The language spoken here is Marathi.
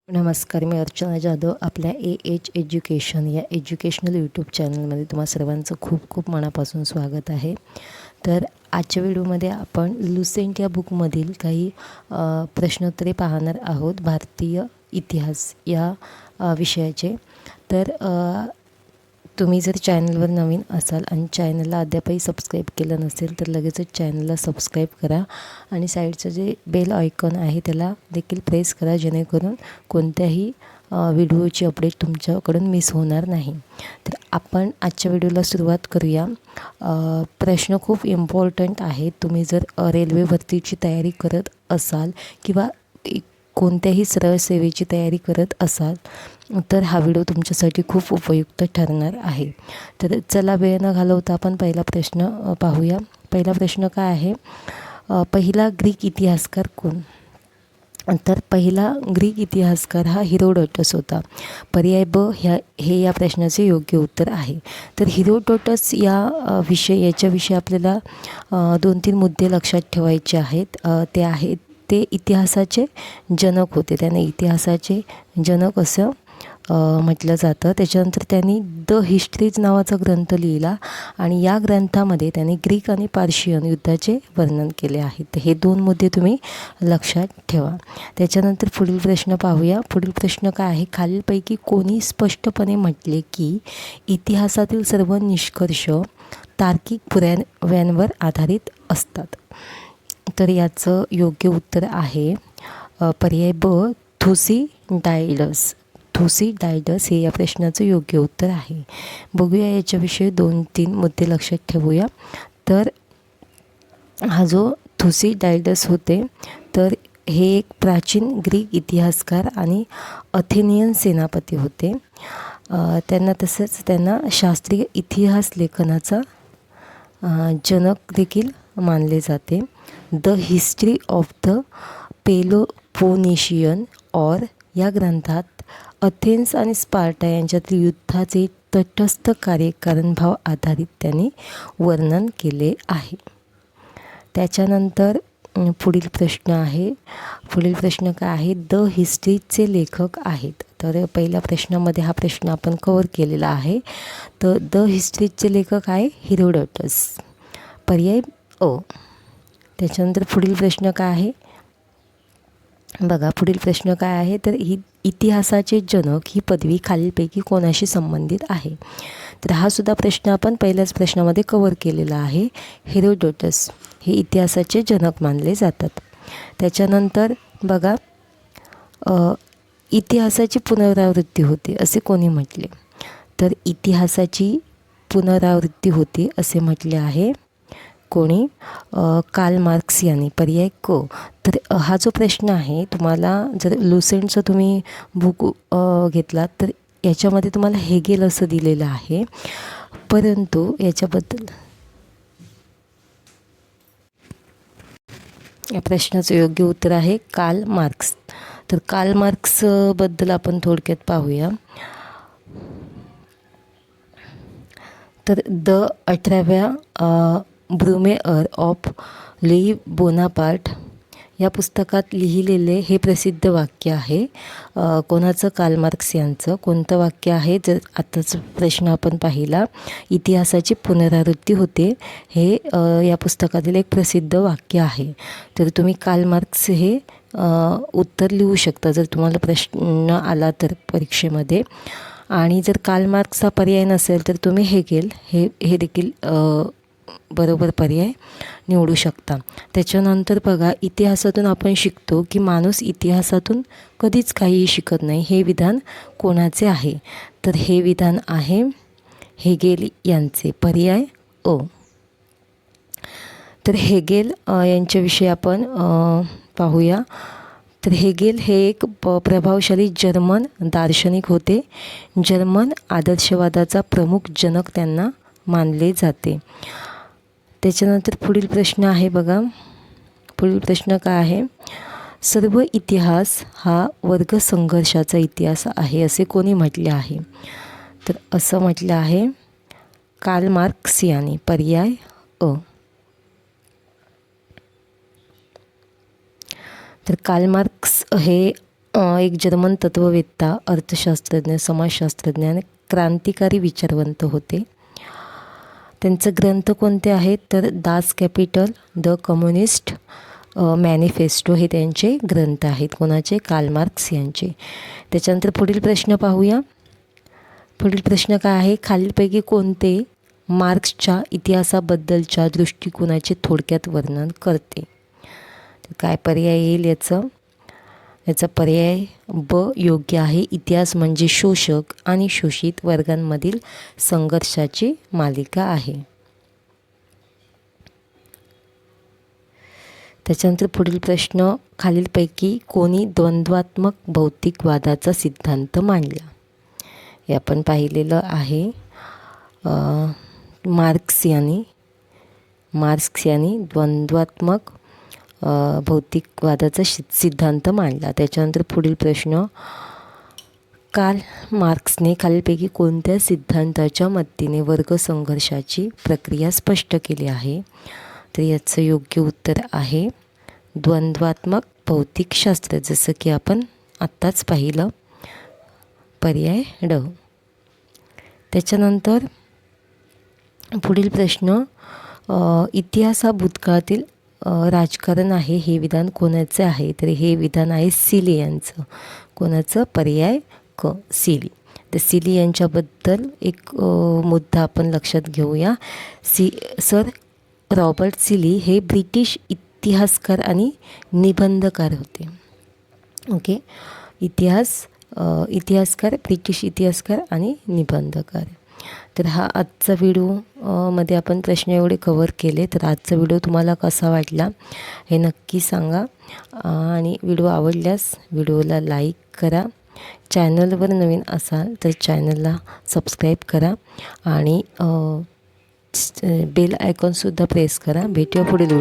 नमस्कार, मी अर्चना जाधव. आपल्या एच एज्युकेशन या एज्युकेशनल यूट्यूब चॅनलमध्ये तुम्हा सर्वांचं खूप खूप मनापासून स्वागत आहे. तर आजच्या व्हिडिओमध्ये आपण लुसेंट या बुकमधील काही प्रश्नोत्तरे पाहणार आहोत, भारतीय इतिहास या विषयाचे. तर तुम्ही जर चॅनलवर नवीन असाल आणि चॅनलला अद्यापही सबस्क्राईब केलं नसेल तर लगेचच चॅनलला सबस्क्राईब करा आणि साईडचं जे बेल आयकॉन आहे त्याला देखील प्रेस करा, जेणेकरून कोणत्याही व्हिडिओची अपडेट तुमच्याकडून मिस होणार नाही. तर आपण आजच्या व्हिडिओला सुरुवात करूया. प्रश्न खूप इम्पॉर्टंट आहे. तुम्ही जर रेल्वे भरतीची तयारी करत असाल किंवा कोणत्याही सरळ सेवेची तयारी करत असाल तर हा व्हिडिओ तुमच्यासाठी खूप उपयुक्त ठरणार आहे. तर चला वेळ न घालवता आपण पहिला प्रश्न पाहूया. पहिला प्रश्न काय आहे? पहिला ग्रीक इतिहासकार कोण? तर पहिला ग्रीक इतिहासकार हा हिरोडोटस होता. पर्याय ब हे या प्रश्नाचे योग्य उत्तर आहे. तर हिरोडोटस याच्याविषयी आपल्याला 2-3 मुद्दे लक्षात ठेवायचे आहेत. ते इतिहासाचे जनक होते. त्याने इतिहासाचे जनक असं म्हटलं जातं. त्याच्यानंतर त्यांनी द हिस्ट्रीज नावाचा ग्रंथ लिहिला आणि या ग्रंथामध्ये त्यांनी ग्रीक आणि पार्शियन युद्धाचे वर्णन केले आहे. तर हे 2 मुद्दे तुम्ही लक्षात ठेवा. त्याच्यानंतर पुढील प्रश्न पाहूया. पुढील प्रश्न काय आहे? खालीलपैकी कोणी स्पष्टपणे म्हटले की इतिहासातील सर्व निष्कर्ष तार्किक पुराव्यांवर आधारित असतात? तर याचं योग्य उत्तर आहे पर्याय ब, थुसिडाइडस. थुसिडाइडस हे या प्रश्नाचं योग्य उत्तर आहे. बघूया याच्याविषयी 2-3 मुद्दे लक्षात ठेवूया. तर हा जो थुसिडाइडस होते तर हे एक प्राचीन ग्रीक इतिहासकार आणि अथेनियन सेनापती होते. त्यांना शास्त्रीय इतिहास लेखनाचा जनक देखील मानले जाते. The history of the Peloponnesian or या ग्रंथात अथेन्स आणि स्पार्टा यांच्यातील युद्धाचे तटस्थ कार्यकारणभाव आधारित त्यांनी वर्णन केले आहे. त्याच्यानंतर पुढील प्रश्न आहे. पुढील प्रश्न काय आहे? द हिस्ट्रीचे लेखक आहेत. तर पहिल्या प्रश्नामध्ये हा प्रश्न आपण कव्हर केलेला आहे. तर द हिस्ट्रीचे लेखक आहे हिरोडोटस. पर्याय अ. त्याच्यानंतर पुढील प्रश्न काय आहे? बघा पुढील प्रश्न काय आहे? तर इतिहासाचे जनक ही पदवी खालीलपैकी कोणाशी संबंधित आहे? तर हा सुद्धा प्रश्न आपण पहिल्याच प्रश्नामध्ये कव्हर केलेला आहे. हेरोडोटस हे इतिहासाचे जनक मानले जातात. त्याच्यानंतर बघा इतिहासाची पुनरावृत्ती होते असे कोणी म्हटले? तर इतिहासाची पुनरावृत्ती होते असे म्हटले आहे कोणी? कार्ल मार्क्स यांनी. पर्याय क. तर हा जो प्रश्न आहे, तुम्हाला जर लुसेंटचं तुम्ही बुक घेतलात तर याच्यामध्ये तुम्हाला हेगेल असं दिलेलं आहे, परंतु याच्याबद्दल या प्रश्नाचं योग्य उत्तर आहे कार्ल मार्क्स. तर कार्ल मार्क्सबद्दल आपण थोडक्यात पाहूया. तर द 18व्या ब्रुमेअर ऑफ लुई बोनापार्ट या पुस्तकात लिहिलेले हे प्रसिद्ध वाक्य आहे. कोणाचं? कार्ल मार्क्स यांचं. कोणतं वाक्य आहे? जर आताच प्रश्न आपण पाहिला, इतिहासाची पुनरावृत्ती होते, हे या पुस्तकातील एक प्रसिद्ध वाक्य आहे. तर तुम्ही कार्ल मार्क्स हे उत्तर लिहू शकता जर तुम्हाला प्रश्न आला तर परीक्षेमध्ये. आणि जर कार्ल मार्क्सचा पर्याय नसेल तर तुम्ही हेगेल हे देखील बरोबर पर्याय निवडू शकता. त्याच्यानंतर बघा, इतिहासातून आपण शिकतो की माणूस इतिहासातून कधीच काहीही शिकत नाही, हे विधान कोणाचे आहे? तर हे विधान आहे हेगेल यांचे. पर्याय अ. तर हेगेल यांच्याविषयी आपण पाहूया. तर हेगेल हे एक प्रभावशाली जर्मन दार्शनिक होते. जर्मन आदर्शवादाचा प्रमुख जनक त्यांना मानले जाते. त्याच्यानंतर पुढील प्रश्न आहे बघा. पुढील प्रश्न काय आहे? सर्व इतिहास हा वर्ग संघर्षाचा इतिहास आहे असे कोणी म्हटले आहे? तर असं म्हटलं आहे कार्ल मार्क्स यांनी. पर्याय अ. तर कार्ल मार्क्स हे एक जर्मन तत्त्ववेत्ता, अर्थशास्त्रज्ञ, समाजशास्त्रज्ञ आणि क्रांतिकारी विचारवंत होते. त्यांचे ग्रंथ कोणते आहेत तर Das capital, the communist manifesto हे त्यांचे ग्रंथ आहेत. कोणाचे? कार्ल मार्क्स यांचे. त्याच्यानंतर पुढील प्रश्न पाहूया. पुढील प्रश्न काय आहे? खालीलपैकी कोणते मार्क्सच्या इतिहासाबद्दलच्या दृष्टिकोनाचे थोडक्यात वर्णन करते? तर काय पर्याय येईल याचा पर्याय ब योग्य आहे. इतिहास म्हणजे शोषक आणि शोषित वर्गांमधील संघर्षाची मालिका आहे. त्याच्यानंतर पुढील प्रश्न, खालीलपैकी कोणी द्वंद्वात्मक भौतिकवादाचा सिद्धांत मांडला? हे आपण पाहिलेलं आहे. मार्क्स यांनी द्वंद्वात्मक भौतिकवादाचा सिद्धांत मांडला. त्याच्यानंतर पुढील प्रश्न, कार्ल मार्क्सने खालीलपैकी कोणत्या सिद्धांताच्या मदतीने वर्गसंघर्षाची प्रक्रिया स्पष्ट केली आहे? तर याचं योग्य उत्तर आहे द्वंद्वात्मक भौतिकशास्त्र, जसं की आपण आत्ताच पाहिलं, पर्याय ड. त्याच्यानंतर पुढील प्रश्न, इतिहास हा भूतकाळातील राजकारण आहे हे विधान कोणाचे आहे? तर हे विधान आहे सिली यांचं. कोणाचं? पर्याय क, सिली. तर सिली यांच्याबद्दल एक मुद्दा आपण लक्षात घेऊया. सर रॉबर्ट सिली हे ब्रिटिश इतिहासकार आणि निबंधकार होते. ओके, इतिहासकार, ब्रिटिश इतिहासकार आणि निबंधकार. तर हा आजचा व्हिडिओ मध्ये आपण प्रश्न एवढे कव्हर केले. तर आजचा व्हिडिओ तुम्हाला कसा वाटला हे नक्की सांगा. आणि व्हिडिओ आवडल्यास व्हिडिओला लाईक करा. चॅनलवर नवीन असाल तर चॅनलला सबस्क्राईब करा आणि बेल आयकॉनसुद्धा प्रेस करा. भेटूया पुढील